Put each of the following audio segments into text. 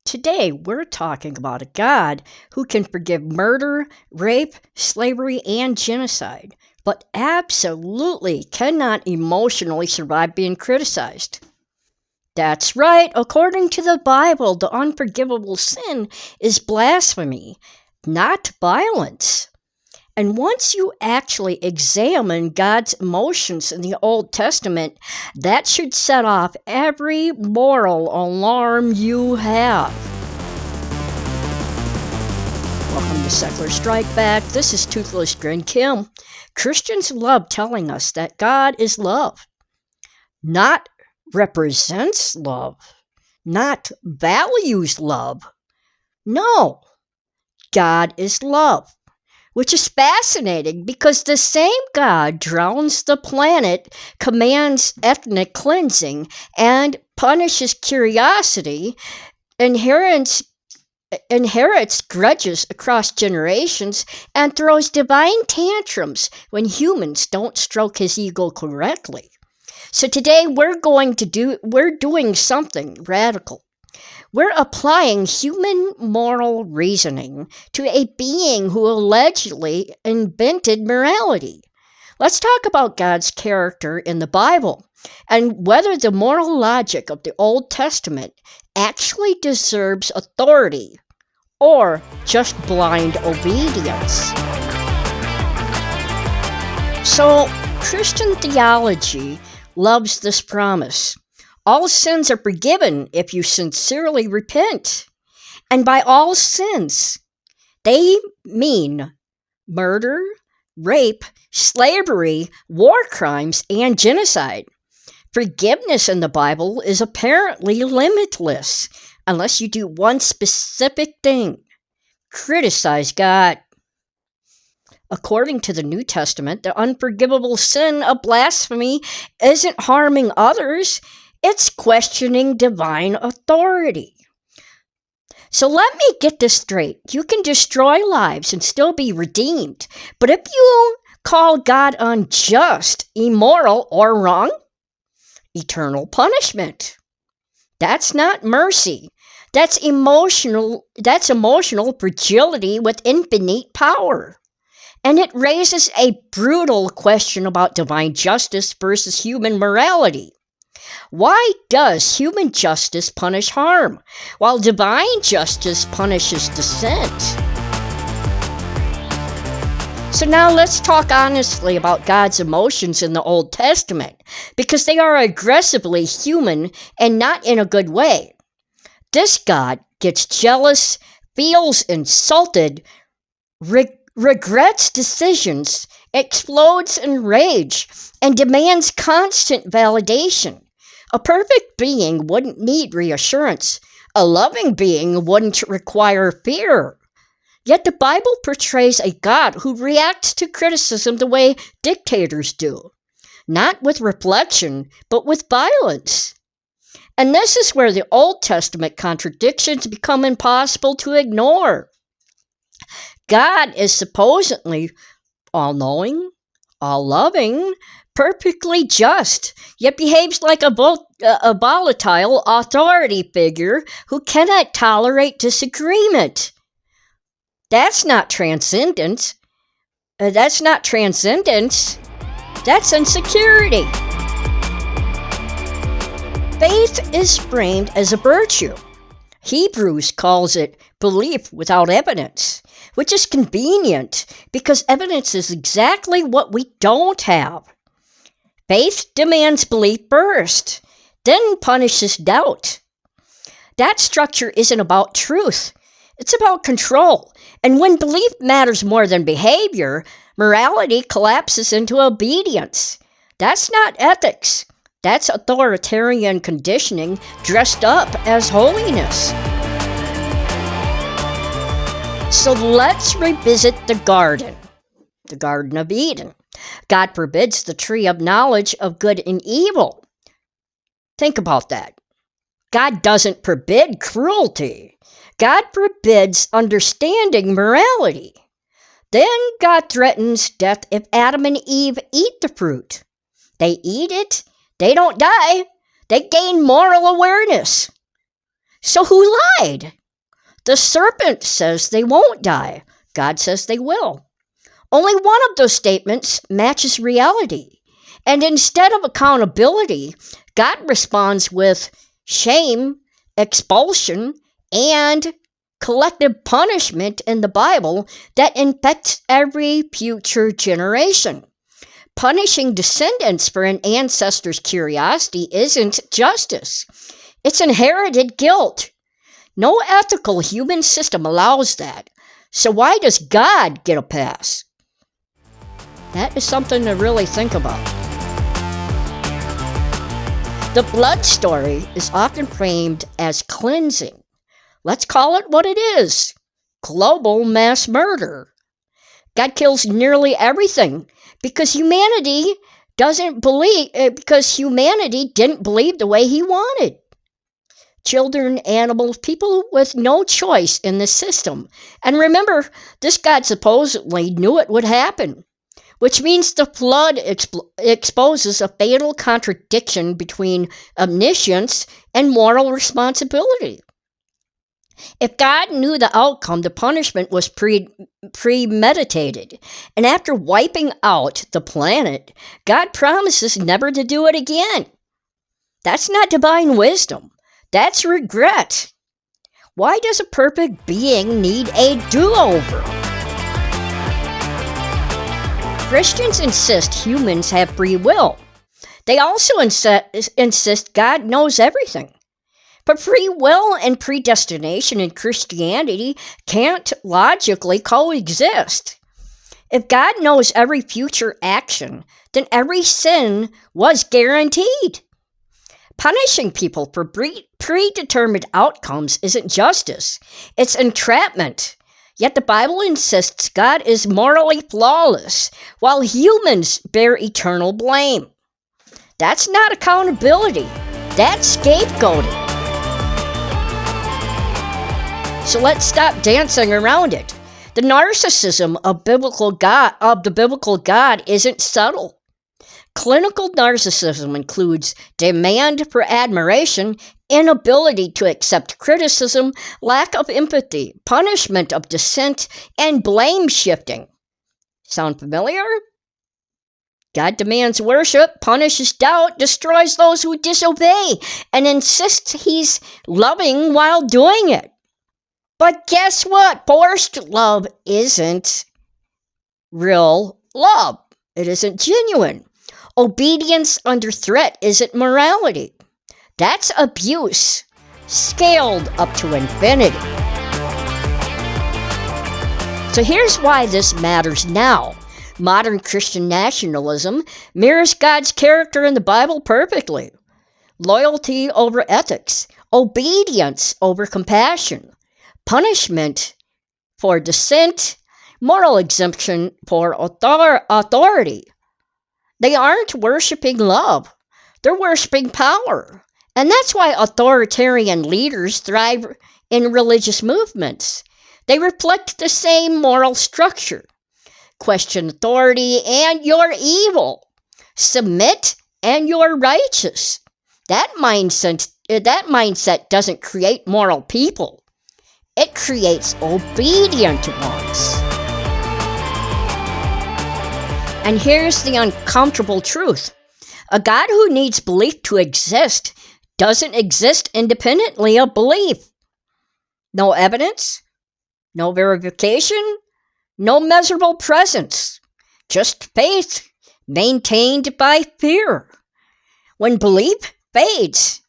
Today, we're talking about a God who can forgive murder, rape, slavery, and genocide, but absolutely cannot emotionally survive being criticized. That's right, according to the Bible, the unforgivable sin is blasphemy, not violence. And once you actually examine God's emotions in the Old Testament, that should set off every moral alarm you have. Welcome to Secular Strike Back. This is Toothless Grin Kim. Christians love telling us that God is love, not represents love, not values love. No, God is love. Which is fascinating because the same God drowns the planet, commands ethnic cleansing, and punishes curiosity, inherits grudges across generations, and throws divine tantrums when humans don't stroke his ego correctly. So today we're doing something radical. We're applying human moral reasoning to a being who allegedly invented morality. Let's talk about God's character in the Bible and whether the moral logic of the Old Testament actually deserves authority or just blind obedience. So, Christian theology loves this promise. All sins are forgiven if you sincerely repent. And by all sins, they mean murder, rape, slavery, war crimes, and genocide. Forgiveness in the Bible is apparently limitless, unless you do one specific thing: criticize God. According to the New Testament, the unforgivable sin of blasphemy isn't harming others. It's questioning divine authority. So let me get this straight. You can destroy lives and still be redeemed. But if you call God unjust, immoral, or wrong, eternal punishment. That's not mercy. That's emotional fragility with infinite power. And it raises a brutal question about divine justice versus human morality. Why does human justice punish harm, while divine justice punishes dissent? So now let's talk honestly about God's emotions in the Old Testament, because they are aggressively human and not in a good way. This God gets jealous, feels insulted, regrets decisions, explodes in rage, and demands constant validation. A perfect being wouldn't need reassurance. A loving being wouldn't require fear. Yet the Bible portrays a God who reacts to criticism the way dictators do. Not with reflection, but with violence. And this is where the Old Testament contradictions become impossible to ignore. God is supposedly all-knowing, all-loving, perfectly just, yet behaves like a volatile authority figure who cannot tolerate disagreement. That's not transcendence. That's insecurity. Faith is framed as a virtue. Hebrews calls it belief without evidence, which is convenient because evidence is exactly what we don't have. Faith demands belief first, then punishes doubt. That structure isn't about truth. It's about control. And when belief matters more than behavior, morality collapses into obedience. That's not ethics. That's authoritarian conditioning dressed up as holiness. So let's revisit the Garden of Eden. God forbids the tree of knowledge of good and evil. Think about that. God doesn't forbid cruelty. God forbids understanding morality. Then God threatens death if Adam and Eve eat the fruit. They eat it, they don't die, they gain moral awareness. So who lied? The serpent says they won't die. God says they will. Only one of those statements matches reality. And instead of accountability, God responds with shame, expulsion, and collective punishment in the Bible that infects every future generation. Punishing descendants for an ancestor's curiosity isn't justice. It's inherited guilt. No ethical human system allows that. So why does God get a pass? That is something to really think about. The blood story is often framed as cleansing. Let's call it what it is: global mass murder. God kills nearly everything because humanity didn't believe the way he wanted. Children, animals, people with no choice in the system. And remember, this God supposedly knew it would happen, which means the flood exposes a fatal contradiction between omniscience and moral responsibility. If God knew the outcome, the punishment was premeditated. And after wiping out the planet, God promises never to do it again. That's not divine wisdom. That's regret. Why does a perfect being need a do-over? Christians insist humans have free will. They also insist God knows everything. But free will and predestination in Christianity can't logically coexist. If God knows every future action, then every sin was guaranteed. Punishing people for predetermined outcomes isn't justice. It's entrapment. Yet the Bible insists God is morally flawless, while humans bear eternal blame. That's not accountability. That's scapegoating. So let's stop dancing around it. The narcissism of the biblical God isn't subtle. Clinical narcissism includes demand for admiration, inability to accept criticism, lack of empathy, punishment of dissent, and blame shifting. Sound familiar? God demands worship, punishes doubt, destroys those who disobey, and insists he's loving while doing it. But guess what? Forced love isn't real love. It isn't genuine. Obedience under threat isn't morality. That's abuse, scaled up to infinity. So here's why this matters now. Modern Christian nationalism mirrors God's character in the Bible perfectly. Loyalty over ethics, obedience over compassion, punishment for dissent, moral exemption for authority. They aren't worshiping love. They're worshiping power. And that's why authoritarian leaders thrive in religious movements. They reflect the same moral structure. Question authority and you're evil. Submit and you're righteous. That mindset doesn't create moral people. It creates obedient ones. And here's the uncomfortable truth. A God who needs belief to exist doesn't exist independently of belief. No evidence, no verification, no measurable presence. Just faith maintained by fear. When belief fades,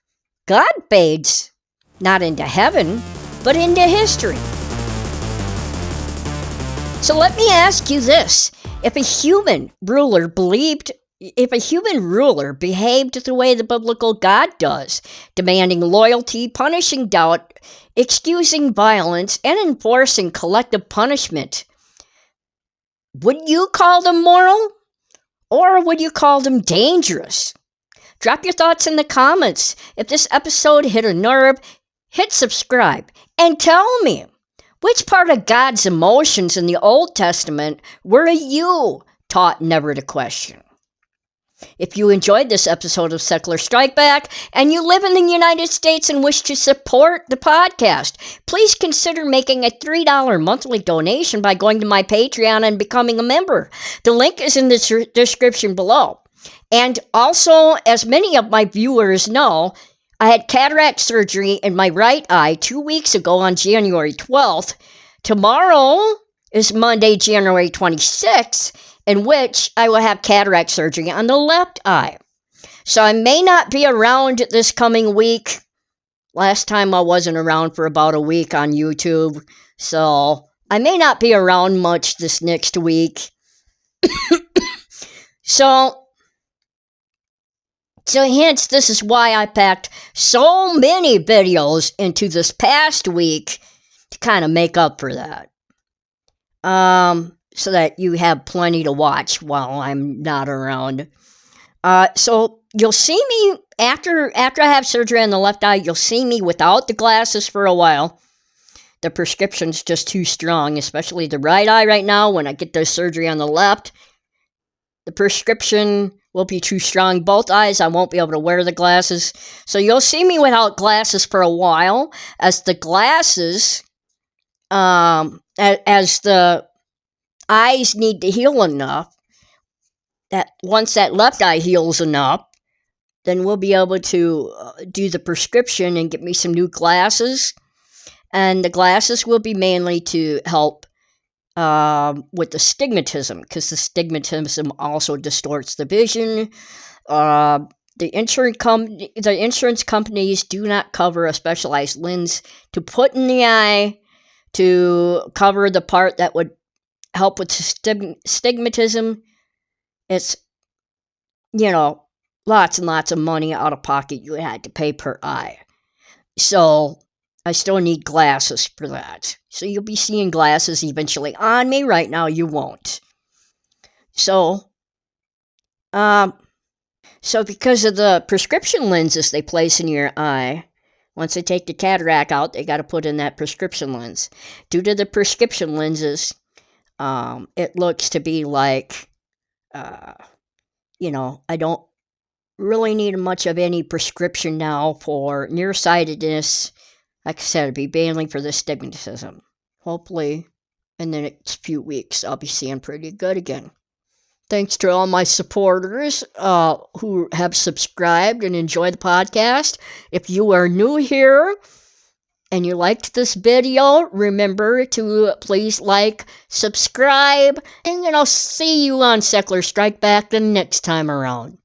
God fades, not into heaven, but into history. So let me ask you this. If a human ruler behaved the way the biblical God does, demanding loyalty, punishing doubt, excusing violence, and enforcing collective punishment, would you call them moral? Or would you call them dangerous? Drop your thoughts in the comments. If this episode hit a nerve, hit subscribe and tell me, which part of God's emotions in the Old Testament were you taught never to question? If you enjoyed this episode of Secular Strike Back and you live in the United States and wish to support the podcast, please consider making a $3 monthly donation by going to my Patreon and becoming a member. The link is in the description below. And also, as many of my viewers know, I had cataract surgery in my right eye 2 weeks ago on January 12th. Tomorrow is Monday, January 26th, in which I will have cataract surgery on the left eye. So I may not be around this coming week. Last time I wasn't around for about a week on YouTube, so I may not be around much this next week. So hence, this is why I packed so many videos into this past week to kind of make up for that. So that you have plenty to watch while I'm not around. So you'll see me after I have surgery on the left eye, you'll see me without the glasses for a while. The prescription's just too strong, especially the right eye right now. When I get the surgery on the left, the prescription will be too strong. Both eyes, I won't be able to wear the glasses. So you'll see me without glasses for a while as the glasses, as the eyes need to heal enough, that once that left eye heals enough, then we'll be able to do the prescription and get me some new glasses. And the glasses will be mainly to help with the stigmatism, because the stigmatism also distorts the vision. The insurance companies do not cover a specialized lens to put in the eye to cover the part that would help with stigmatism. It's, lots and lots of money out of pocket you had to pay per eye. So I still need glasses for that. So you'll be seeing glasses eventually on me. Right now you won't. So because of the prescription lenses they place in your eye, once they take the cataract out, they got to put in that prescription lens. Due to the prescription lenses, it looks to be like, I don't really need much of any prescription now for nearsightedness. Like I said, it'd be mainly for the stigmatism. Hopefully, in the next few weeks, I'll be seeing pretty good again. Thanks to all my supporters who have subscribed and enjoy the podcast. If you are new here and you liked this video, remember to please like, subscribe, and I'll see you on Secular Strike Back the next time around.